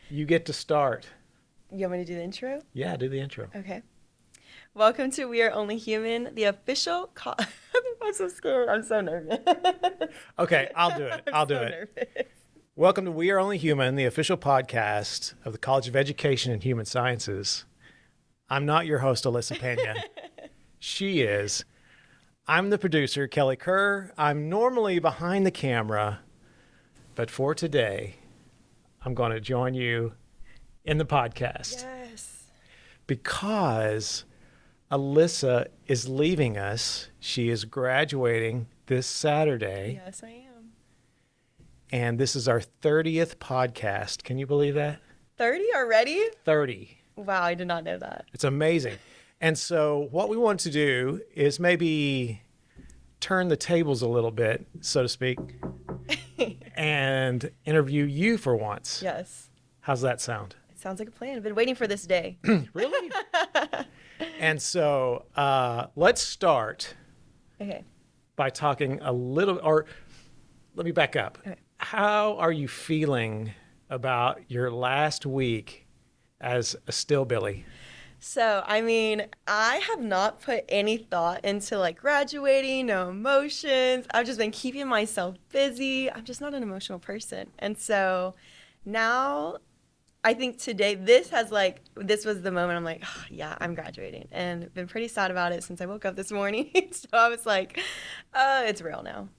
You get to start. You want me to do the intro? Yeah, do the intro. Okay. Welcome to We Are Only Human, the official I'm so scared. I'm so nervous. Okay, I'll do it. I'll do it. Nervous. Welcome to We Are Only Human, the official podcast of the College of Education and Human Sciences. I'm not your host, Alyssa Pena. She is. I'm the producer, Kelly Kerr. I'm normally behind the camera, but for today, I'm going to join you in the podcast. Yes. Because Alyssa is leaving us. She is graduating this Saturday. Yes, I am. And this is our 30th podcast. Can you believe that? 30 already? 30. Wow, I did not know that. It's amazing. And so what we want to do is maybe turn the tables a little bit, so to speak, and interview you for once. Yes. How's that sound? It sounds like a plan. I've been waiting for this day. Really? And so let's start Okay. by talking a little, or let me back up. Okay. How are you feeling about your last week as a stillbilly? So, I mean, I have not put any thought into like graduating, no emotions. I've just been keeping myself busy. I'm just not an emotional person. And so now I think today, this was the moment I'm like, oh, yeah, I'm graduating. And I've been pretty sad about it since I woke up this morning. So I was like, it's real now.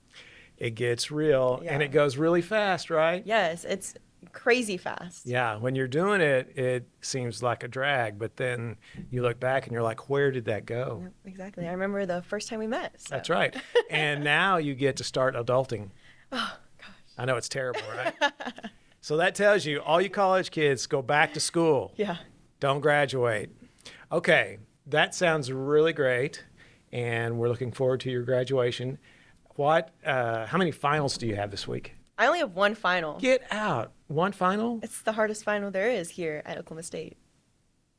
It gets real, Yeah. and it goes really fast, right? Yes, it's crazy fast. Yeah, when you're doing it, it seems like a drag, but then you look back and you're like, where did that go? Yep, exactly. I remember the first time we met. So. That's right. And now you get to start adulting. Oh, gosh. I know it's terrible, right? So that tells you, all you college kids, go back to school. Yeah. Don't graduate. Okay, that sounds really great, and we're looking forward to your graduation. How many finals do you have this week? I only have one final. Get out. One final? It's the hardest final there is here at Oklahoma State.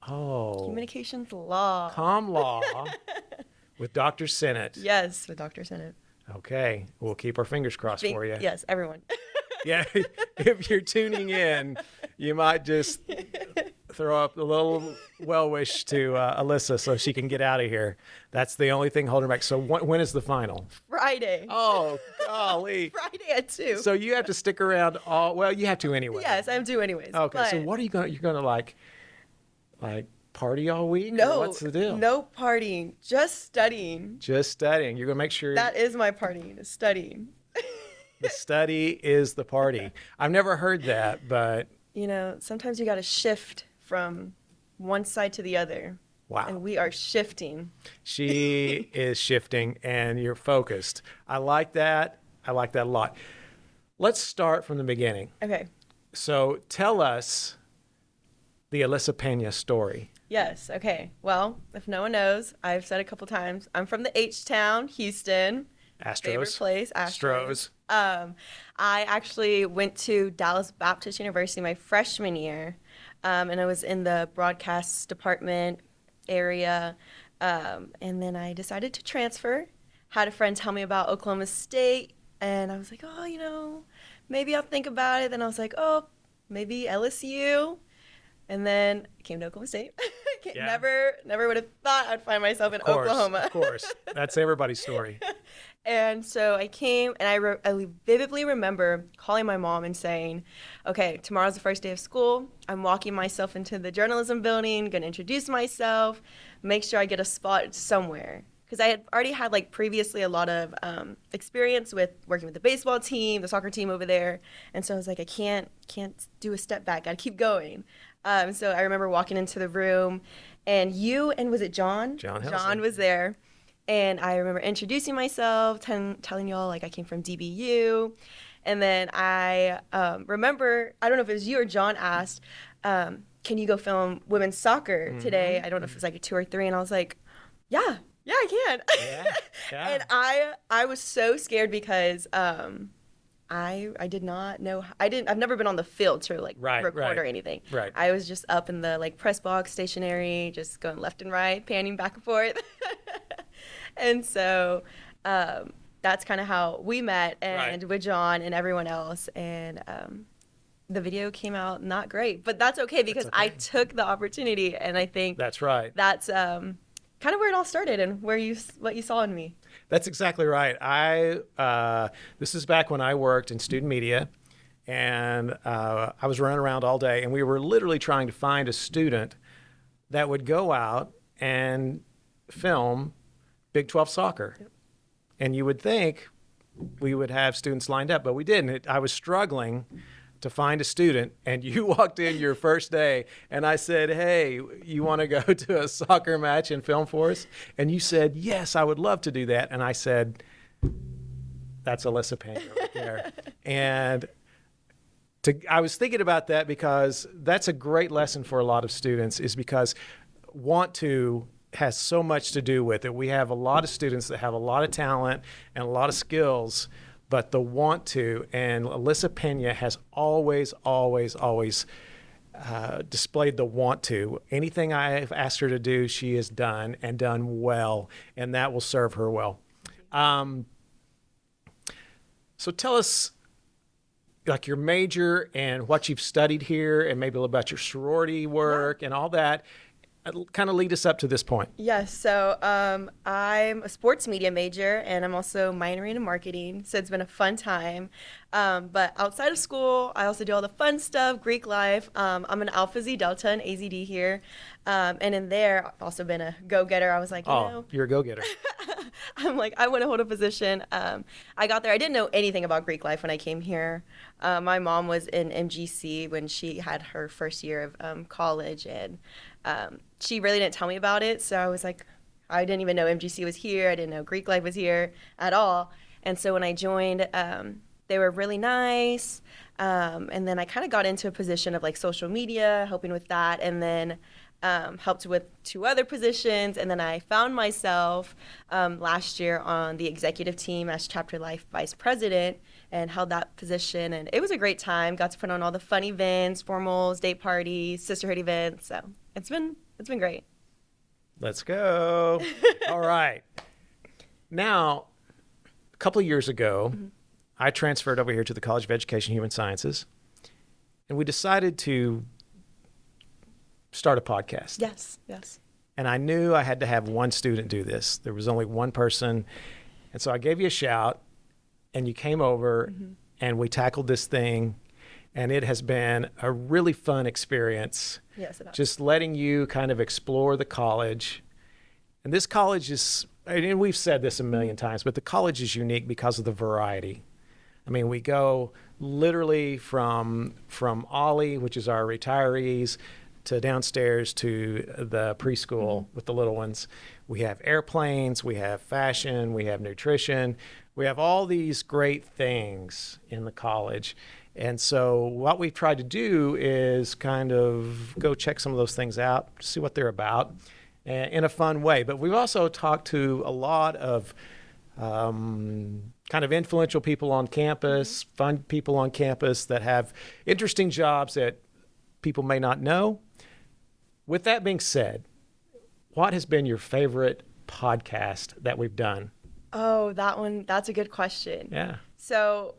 Oh. Communications law. Com law with Dr. Sennett. Yes, with Dr. Sennett. Okay, we'll keep our fingers crossed for you. Yes, everyone. Yeah, if you're tuning in, you might just throw up a little well wish to Alyssa so she can get out of here. That's the only thing holding her back. So when is the final? Friday. Oh, golly. Friday at 2. So you have to stick around you have to anyway. Yes, I'm due anyways. Okay, so but what are you're going to like party all week? No. Or what's the deal? No partying. Just studying. Just studying. You're going to make sure That is my partying, is studying. the study is the party. I've never heard that, but You know, sometimes you got to shift from one side to the other. wow. And we are shifting. She is shifting and you're focused. I like that. I like that a lot. Let's start from the beginning. Okay. So tell us the Alyssa Pena story. Yes. Okay. Well, if no one knows, I've said a couple times, I'm from the H-Town, Houston. Favorite Astros. place, Astros. I actually went to Dallas Baptist University my freshman year, and I was in the broadcast department area, and then I decided to transfer. Had a friend tell me about Oklahoma State, and I was like, oh, maybe I'll think about it. Then I was like, oh, maybe LSU. And then I came to Oklahoma State. Yeah. Never would have thought I'd find myself in Oklahoma. Of course. That's everybody's story. And so I came, and I vividly remember calling my mom and saying, okay, tomorrow's the first day of school. I'm walking myself into the journalism building, going to introduce myself, make sure I get a spot somewhere. Because I had already had, previously a lot of experience with working with the baseball team, the soccer team over there. And so I was like, I can't do a step back. Got to keep going. So I remember walking into the room, and was it John? John Helsing. John was there. And I remember introducing myself, telling y'all I came from DBU. And then I remember, I don't know if it was you or John asked, can you go film women's soccer today? I don't know if it was a 2 or 3. And I was like, yeah, I can. Yeah. And I was so scared because I did not know. I've never been on the field to record or anything. Right. I was just up in the press box stationary, just going left and right, panning back and forth. And so that's kind of how we met, and with John and everyone else. And the video came out not great, but that's okay because I took the opportunity, and I think that's right. That's kind of where it all started and what you saw in me. That's exactly right. This is back when I worked in student media, and I was running around all day, and we were literally trying to find a student that would go out and film Big 12 soccer. Yep. And you would think we would have students lined up, but we didn't. I was struggling to find a student, and you walked in your first day, and I said, hey, you want to go to a soccer match and film for us? And you said, yes, I would love to do that. And I said, that's Alyssa Pena right there. And I was thinking about that because that's a great lesson for a lot of students, is because want to has so much to do with it. We have a lot of students that have a lot of talent and a lot of skills, but the want to, and Alyssa Pena has always displayed the want to. Anything I've asked her to do, she has done, and done well, and that will serve her well. So tell us, like, your major and what you've studied here, and maybe a little about your sorority work and all that. Kind of lead us up to this point. Yes. So I'm a sports media major, and I'm also minoring in marketing. So it's been a fun time. But outside of school, I also do all the fun stuff, Greek life. I'm an Alpha Xi Delta and AZD here. And in there, I've also been a go-getter. I was like, you're a go-getter. I'm like, I want to hold a position. I got there. I didn't know anything about Greek life when I came here. My mom was in MGC when she had her first year of college, and she really didn't tell me about it. So I was like, I didn't even know MGC was here. I didn't know Greek life was here at all. And so when I joined, they were really nice. And then I kind of got into a position of like social media, helping with that, and then helped with 2 other positions. And then I found myself last year on the executive team as Chapter Life Vice President, and held that position. And it was a great time. Got to put on all the fun events, formals, date parties, sisterhood events. So it's been great. Let's go. All right. Now, a couple of years ago, I transferred over here to the College of Education and Human Sciences, and we decided to start a podcast. Yes. And I knew I had to have one student do this. There was only one person. And so I gave you a shout, and you came over, and we tackled this thing, and it has been a really fun experience. Yes, it has. Just letting you kind of explore the college. And this college is, and we've said this a million times, but the college is unique because of the variety. I mean, we go literally from Ollie, which is our retirees, to downstairs to the preschool with the little ones. We have airplanes, we have fashion, we have nutrition. We have all these great things in the college. And so what we've tried to do is kind of go check some of those things out, see what they're about in a fun way. But we've also talked to a lot of kind of influential people on campus, fun people on campus that have interesting jobs that people may not know. With that being said, what has been your favorite podcast that we've done? Oh, that's a good question. Yeah. So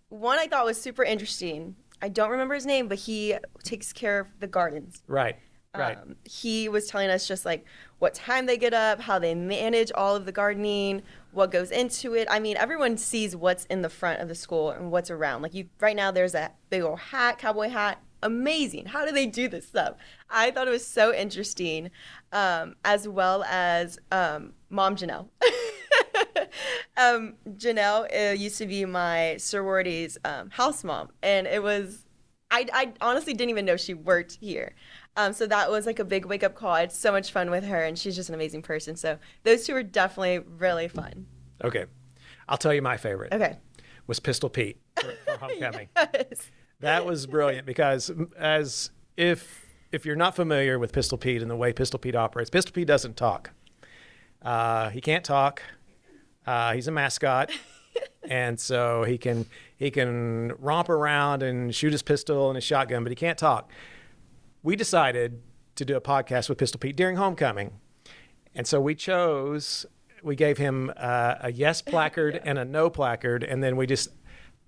one I thought was super interesting. I don't remember his name, but he takes care of the gardens. Right. He was telling us just like what time they get up, how they manage all of the gardening, what goes into it. I mean, everyone sees what's in the front of the school and what's around. Like right now there's a big old hat, cowboy hat. Amazing. How do they do this stuff? I thought it was so interesting, as well as Mom Janelle. Janelle used to be my sorority's house mom, and I honestly didn't even know she worked here. So that was like a big wake-up call. I had so much fun with her, and she's just an amazing person. So those 2 were definitely really fun. Okay. I'll tell you my favorite. Okay. Was Pistol Pete for Homecoming. Yes. That was brilliant because if you're not familiar with Pistol Pete and the way Pistol Pete operates, Pistol Pete doesn't talk. He can't talk. He's a mascot. And so he can romp around and shoot his pistol and his shotgun, but he can't talk. We decided to do a podcast with Pistol Pete during Homecoming. And so we gave him a yes placard and a no placard, and then we just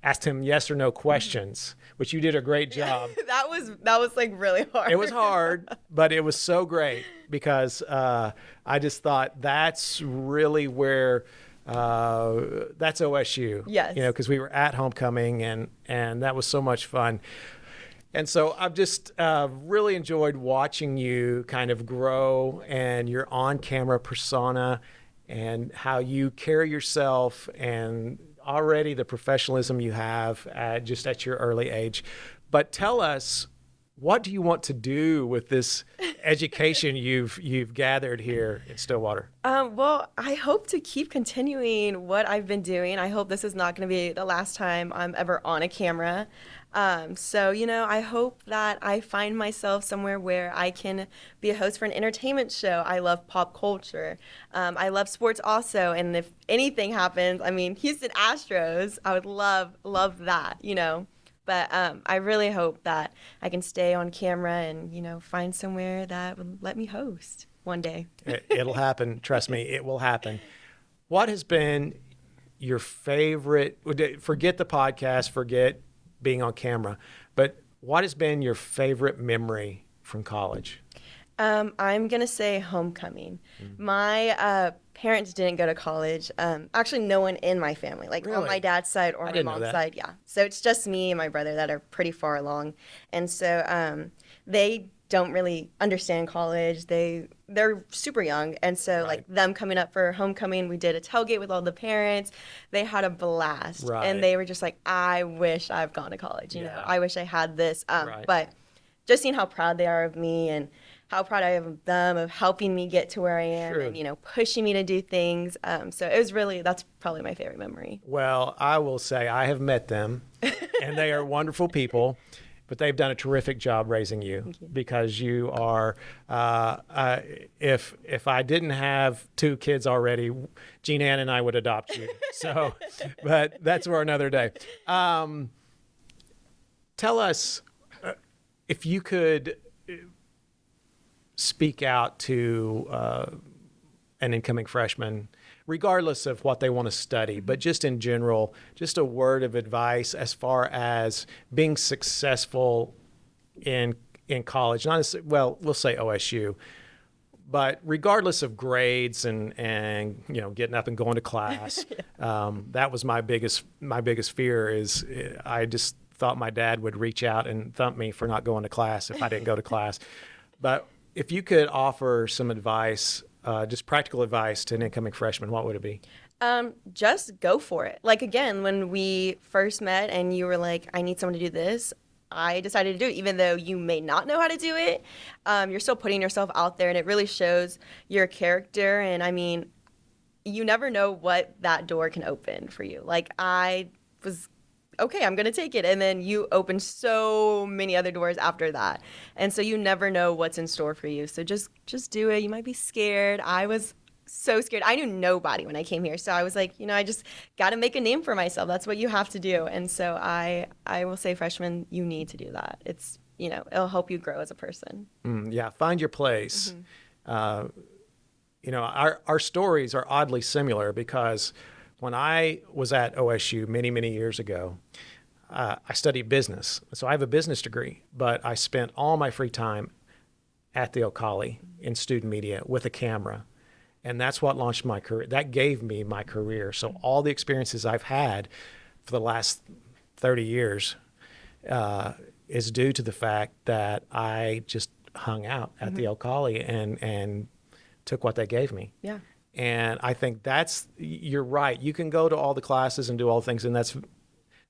asked him yes or no questions, which you did a great job. That was like really hard. It was hard, but it was so great because I just thought that's really where that's OSU. Yes. You know, because we were at homecoming and that was so much fun. And so I've just really enjoyed watching you kind of grow and your on-camera persona and how you carry yourself and already the professionalism you have just at your early age. But tell us, what do you want to do with this education you've gathered here in Stillwater? Well, I hope to keep continuing what I've been doing. I hope this is not going to be the last time I'm ever on a camera. So, I hope that I find myself somewhere where I can be a host for an entertainment show. I love pop culture. I love sports also. And if anything happens, I mean, Houston Astros, I would love that, But I really hope that I can stay on camera and, find somewhere that would let me host one day. It'll happen. Trust me, it will happen. What has been your favorite, forget the podcast, forget being on camera, but what has been your favorite memory from college? I'm going to say homecoming. My parents didn't go to college. Actually, no one in my family, like Really? on my dad's side or my mom's side. Yeah. So it's just me and my brother that are pretty far along. And so they don't really understand college. They're super young. And so like them coming up for homecoming, we did a tailgate with all the parents. They had a blast. Right. And they were just like, I wish I've gone to college. You know, I wish I had this. Right. But just seeing how proud they are of me and how proud I am of them of helping me get to where I am True. and, pushing me to do things. So it was really, that's probably my favorite memory. Well, I will say I have met them and they are wonderful people, but they've done a terrific job raising you, because you are, if I didn't have 2 kids already, Jean Ann and I would adopt you. So, but that's for another day. Tell us, if you could speak out to an incoming freshman, regardless of what they want to study, but just in general, just a word of advice as far as being successful in college. Not as, well, we'll say OSU, but regardless of grades and getting up and going to class. That was my biggest fear. Is I just thought my dad would reach out and thump me for not going to class if I didn't go to class. But if you could offer some advice, just practical advice to an incoming freshman, what would it be? Just go for it. Like, again, when we first met and you were like, I need someone to do this, I decided to do it. Even though you may not know how to do it, you're still putting yourself out there, and it really shows your character. And I mean, you never know what that door can open for you. Like, I was okay, I'm going to take it. And then you open so many other doors after that. And so you never know what's in store for you. So just do it. You might be scared. I was so scared. I knew nobody when I came here. So I was like, I just got to make a name for myself. That's what you have to do. And so I will say, freshmen, you need to do that. It's, it'll help you grow as a person. Yeah, find your place. Our stories are oddly similar, because when I was at OSU many, many years ago, I studied business. So I have a business degree, but I spent all my free time at the Ocali in student media with a camera. And that's what launched my career. That gave me my career. So all the experiences I've had for the last 30 years is due to the fact that I just hung out at the Ocali and took what they gave me. Yeah. And I think you're right. You can go to all the classes and do all things, and that's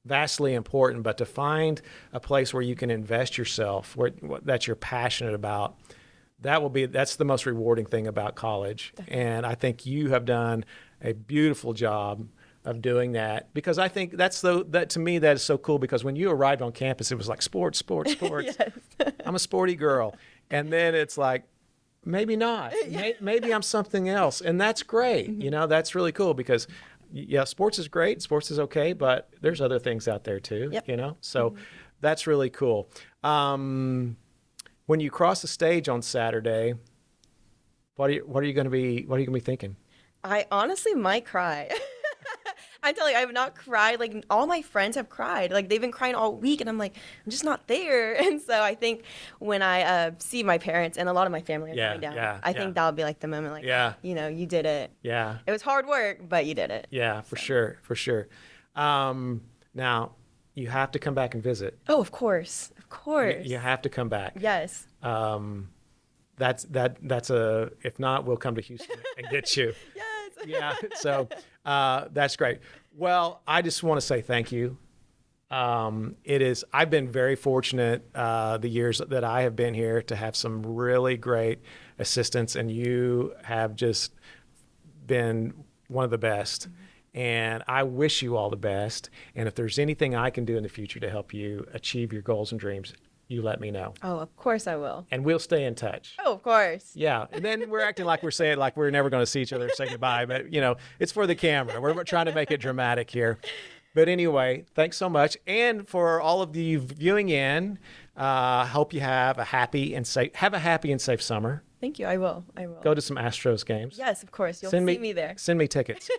vastly important. But to find a place where you can invest yourself, that you're passionate about, that's the most rewarding thing about college. Definitely. And I think you have done a beautiful job of doing that, because I think that to me, that is so cool, because when you arrived on campus, it was like sports. Yes. I'm a sporty girl. And then it's like, maybe not. Maybe I'm something else. And that's great. That's really cool, because sports is great. Sports is okay, but there's other things out there too, So that's really cool. When you cross the stage on Saturday, what are you going to be thinking? I honestly might cry. I'm telling you, I have not cried. Like, all my friends have cried. Like, they've been crying all week, and I'm like, I'm just not there. And so I think when I see my parents and a lot of my family are coming down, I think that'll be like the moment, like, you know, you did it. Yeah. It was hard work, but you did it. Yeah, for sure. For sure. Now, you have to come back and visit. Oh, of course. Of course. You have to come back. Yes. That's if not, we'll come to Houston and get you. Yes. Yeah. So that's great. Well, I just want to say thank you. I've been very fortunate the years that I have been here to have some really great assistants, and you have just been one of the best. Mm-hmm. And I wish you all the best. And if there's anything I can do in the future to help you achieve your goals and dreams, you let me know. Oh, of course I will. And we'll stay in touch. Oh, of course. Yeah. And then we're acting like we're saying like we're never going to see each other and say goodbye. But, you know, it's for the camera. We're trying to make it dramatic here. But anyway, thanks so much. And for all of you viewing in, hope you have a happy and safe summer. Thank you. I will. Go to some Astros games. Yes, of course. You'll see me there. Send me tickets.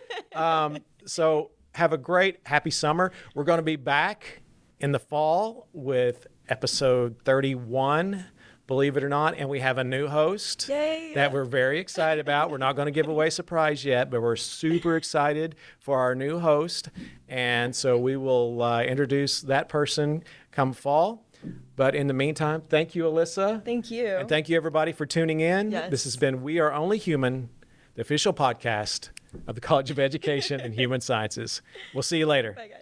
So have a great, happy summer. We're going to be back in the fall with episode 31, believe it or not. And we have a new host that we're very excited about. We're not going to give away a surprise yet, but we're super excited for our new host. And so we will introduce that person come fall. But in the meantime, thank you, Alyssa. Thank you. And thank you, everybody, for tuning in. Yes. This has been We Are Only Human, the official podcast of the College of Education and Human Sciences. We'll see you later. Bye, guys.